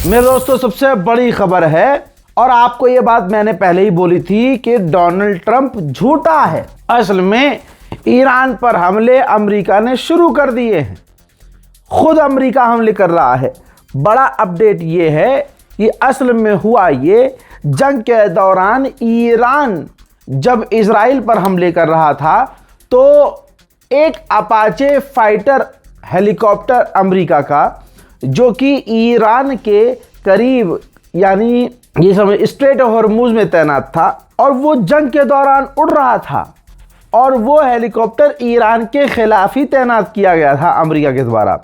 मेरे दोस्तों सबसे बड़ी खबर है, और आपको ये बात मैंने पहले ही बोली थी कि डोनाल्ड ट्रंप झूठा है। असल में ईरान पर हमले अमेरिका ने शुरू कर दिए हैं, खुद अमेरिका हमले कर रहा है। बड़ा अपडेट ये है कि असल में हुआ ये, जंग के दौरान ईरान जब इजराइल पर हमले कर रहा था तो एक अपाचे फाइटर हेलीकॉप्टर अमेरिका का, जो कि ईरान के करीब यानी ये समझ स्ट्रेट ऑफ हॉर्मुज में तैनात था, और वो जंग के दौरान उड़ रहा था, और वो हेलीकॉप्टर ईरान के खिलाफ ही तैनात किया गया था अमेरिका के द्वारा।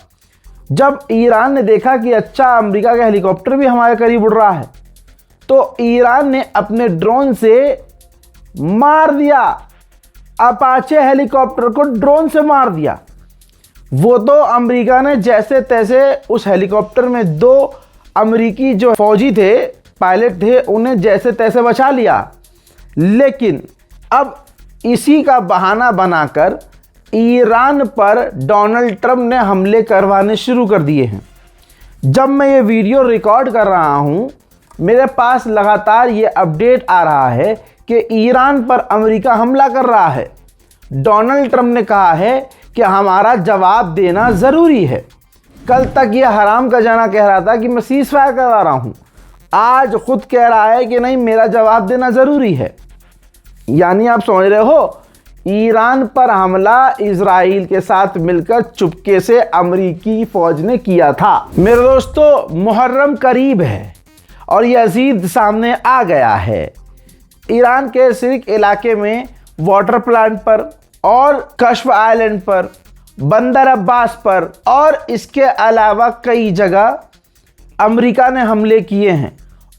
जब ईरान ने देखा कि अच्छा अमेरिका का हेलीकॉप्टर भी हमारे करीब उड़ रहा है, तो ईरान ने अपने ड्रोन से मार दिया, अपाचे हेलीकॉप्टर को ड्रोन से मार दिया। वो तो अमेरिका ने जैसे तैसे उस हेलीकॉप्टर में 2 अमेरिकी जो फौजी थे, पायलट थे, उन्हें जैसे तैसे बचा लिया। लेकिन अब इसी का बहाना बनाकर ईरान पर डोनाल्ड ट्रंप ने हमले करवाने शुरू कर दिए हैं। जब मैं ये वीडियो रिकॉर्ड कर रहा हूँ, मेरे पास लगातार ये अपडेट आ रहा है कि ईरान पर अमेरिका हमला कर रहा है। डोनाल्ड ट्रंप ने कहा है कि हमारा जवाब देना ज़रूरी है। कल तक ये हराम का जाना कह रहा था कि मैं सीज़ फायर करवा रहा हूँ, आज खुद कह रहा है कि नहीं, मेरा जवाब देना ज़रूरी है। यानी आप समझ रहे हो, ईरान पर हमला इजराइल के साथ मिलकर चुपके से अमेरिकी फ़ौज ने किया था। मेरे दोस्तों, मुहर्रम करीब है और यजीद सामने आ गया है। ईरान के सिर्क इलाके में वाटर प्लांट पर और कश्फ आइलैंड पर, बंदर अब्बास पर और इसके अलावा कई जगह अमेरिका ने हमले किए हैं।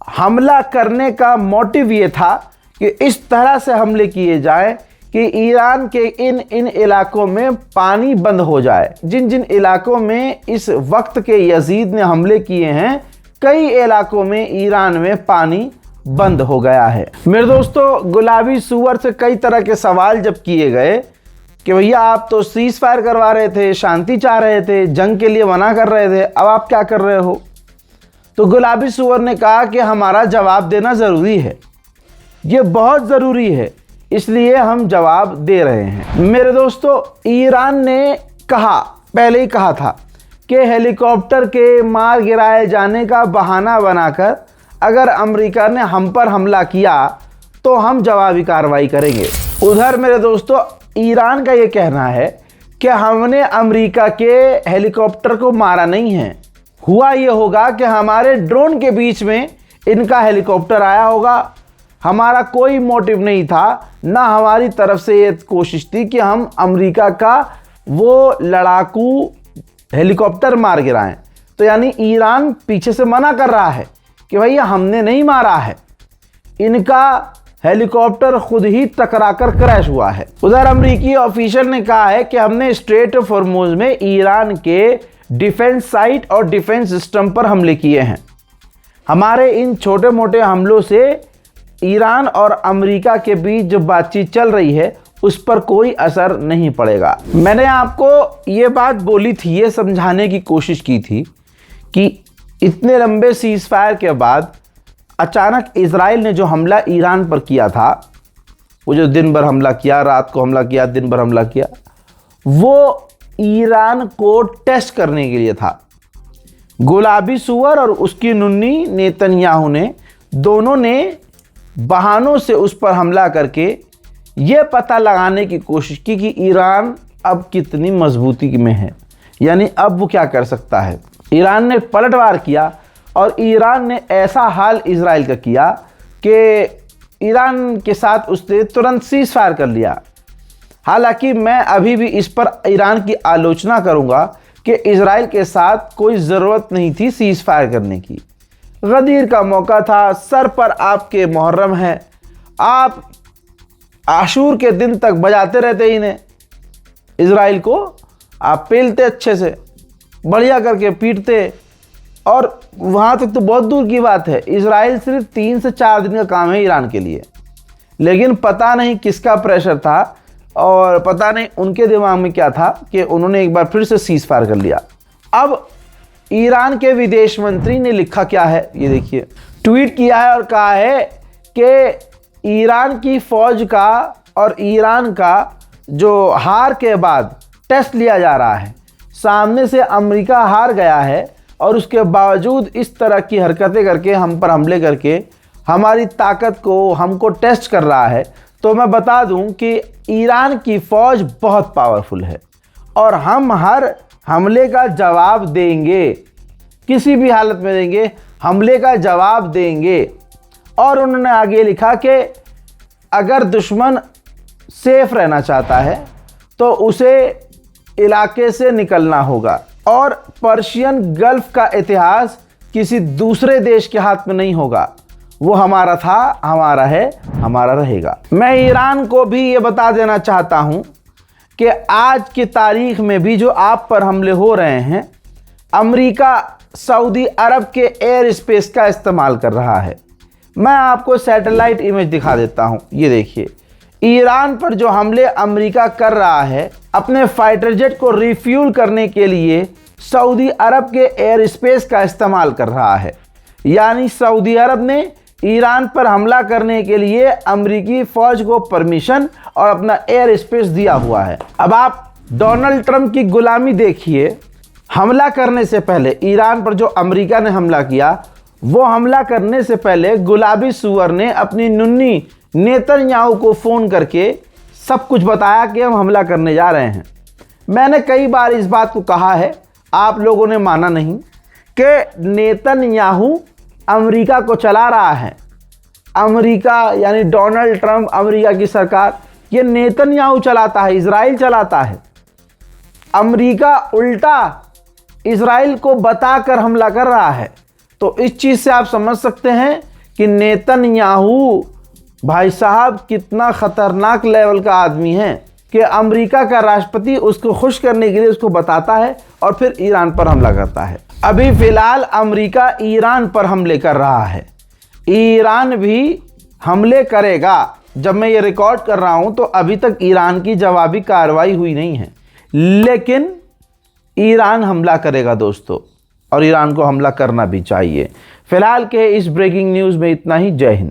हमला करने का मोटिव ये था कि इस तरह से हमले किए जाएं कि ईरान के इन इलाकों में पानी बंद हो जाए। जिन जिन इलाकों में इस वक्त के यजीद ने हमले किए हैं, कई इलाकों में ईरान में पानी बंद हो गया है। मेरे दोस्तों, गुलाबी सूअर से कई तरह के सवाल जब किए गए कि भैया आप तो सीज़ फायर करवा रहे थे, शांति चाह रहे थे, जंग के लिए मना कर रहे थे, अब आप क्या कर रहे हो? तो गुलाबी सूअर ने कहा कि हमारा जवाब देना ज़रूरी है, ये बहुत ज़रूरी है, इसलिए हम जवाब दे रहे हैं। मेरे दोस्तों, ईरान ने कहा, पहले ही कहा था कि हेलीकॉप्टर के मार गिराए जाने का बहाना बनाकर अगर अमेरिका ने हम पर हमला किया तो हम जवाबी कार्रवाई करेंगे। उधर मेरे दोस्तों, ईरान का ये कहना है कि हमने अमेरिका के हेलीकॉप्टर को मारा नहीं है, हुआ ये होगा कि हमारे ड्रोन के बीच में इनका हेलीकॉप्टर आया होगा। हमारा कोई मोटिव नहीं था, ना हमारी तरफ से ये कोशिश थी कि हम अमेरिका का वो लड़ाकू हेलीकॉप्टर मार गिराएं। तो यानी ईरान पीछे से मना कर रहा है कि भैया हमने नहीं मारा है, इनका हेलीकॉप्टर खुद ही टकराकर क्रैश हुआ है। उधर अमेरिकी ऑफिशियल ने कहा है कि हमने स्ट्रेट ऑफ हॉर्मुज में ईरान के डिफेंस साइट और डिफेंस सिस्टम पर हमले किए हैं। हमारे इन छोटे मोटे हमलों से ईरान और अमेरिका के बीच जो बातचीत चल रही है उस पर कोई असर नहीं पड़ेगा। मैंने आपको ये बात बोली थी, ये समझाने की कोशिश की थी कि इतने लंबे सीज़ फायर के बाद अचानक इजराइल ने जो हमला ईरान पर किया था, वो जो दिन भर हमला किया, रात को हमला किया, दिन भर हमला किया, वो ईरान को टेस्ट करने के लिए था। गुलाबी सूअर और उसकी नुन्नी नेतन्याहू ने, दोनों ने बहानों से उस पर हमला करके ये पता लगाने की कोशिश की कि ईरान अब कितनी मजबूती में है, यानी अब वो क्या कर सकता है। ईरान ने पलटवार किया और ईरान ने ऐसा हाल इजराइल का किया कि ईरान के साथ उसने तुरंत सीज़ फायर कर लिया। हालांकि मैं अभी भी इस पर ईरान की आलोचना करूंगा कि इजराइल के साथ कोई ज़रूरत नहीं थी सीज़ फायर करने की। गदीर का मौका था, सर पर आपके मुहर्रम है, आप आशूर के दिन तक बजाते रहते इन्हें, इजराइल को आप पेलते अच्छे से, बढ़िया करके पीटते, और वहाँ तक तो बहुत दूर की बात है, इजराइल सिर्फ 3 से 4 दिन का काम है ईरान के लिए। लेकिन पता नहीं किसका प्रेशर था और पता नहीं उनके दिमाग में क्या था कि उन्होंने एक बार फिर से सीज़ फायर कर लिया। अब ईरान के विदेश मंत्री ने लिखा क्या है, ये देखिए, ट्वीट किया है और कहा है कि ईरान की फौज का और ईरान का जो हार के बाद टेस्ट लिया जा रहा है। सामने से अमेरिका हार गया है और उसके बावजूद इस तरह की हरकतें करके हम पर हमले करके हमारी ताकत को हमको टेस्ट कर रहा है। तो मैं बता दूं कि ईरान की फ़ौज बहुत पावरफुल है और हम हर हमले का जवाब देंगे, किसी भी हालत में देंगे, हमले का जवाब देंगे। और उन्होंने आगे लिखा कि अगर दुश्मन सेफ रहना चाहता है तो उसे इलाके से निकलना होगा और पर्शियन गल्फ का इतिहास किसी दूसरे देश के हाथ में नहीं होगा। वो हमारा था, हमारा है, हमारा रहेगा। मैं ईरान को भी ये बता देना चाहता हूँ कि आज की तारीख में भी जो आप पर हमले हो रहे हैं, अमेरिका सऊदी अरब के एयर स्पेस का इस्तेमाल कर रहा है। मैं आपको सैटेलाइट इमेज दिखा देता हूँ, ये देखिए। ईरान पर जो हमले अमेरिका कर रहा है, अपने फाइटर जेट को रिफ्यूल करने के लिए सऊदी अरब के एयर स्पेस का इस्तेमाल कर रहा है। यानी सऊदी अरब ने ईरान पर हमला करने के लिए अमेरिकी फ़ौज को परमिशन और अपना एयर स्पेस दिया हुआ है। अब आप डोनाल्ड ट्रंप की गुलामी देखिए। हमला करने से पहले ईरान पर जो अमेरिका ने हमला किया, वो हमला करने से पहले गुलाबी सुअर ने अपनी नुन्नी नेतन्याहू को फ़ोन करके सब कुछ बताया कि हम हमला करने जा रहे हैं। मैंने कई बार इस बात को कहा है, आप लोगों ने माना नहीं कि नेतन्याहू अमेरिका को चला रहा है। अमेरिका यानी डोनाल्ड ट्रंप, अमेरिका की सरकार, ये नेतन्याहू चलाता है, इजराइल चलाता है। अमेरिका उल्टा इजराइल को बताकर हमला कर रहा है। तो इस चीज़ से आप समझ सकते हैं कि नेतन्याहू भाई साहब कितना ख़तरनाक लेवल का आदमी है कि अमेरिका का राष्ट्रपति उसको खुश करने के लिए उसको बताता है और फिर ईरान पर हमला करता है। अभी फ़िलहाल अमेरिका ईरान पर हमले कर रहा है, ईरान भी हमले करेगा। जब मैं ये रिकॉर्ड कर रहा हूँ तो अभी तक ईरान की जवाबी कार्रवाई हुई नहीं है, लेकिन ईरान हमला करेगा दोस्तों, और ईरान को हमला करना भी चाहिए। फ़िलहाल के इस ब्रेकिंग न्यूज़ में इतना ही। जय हिंद।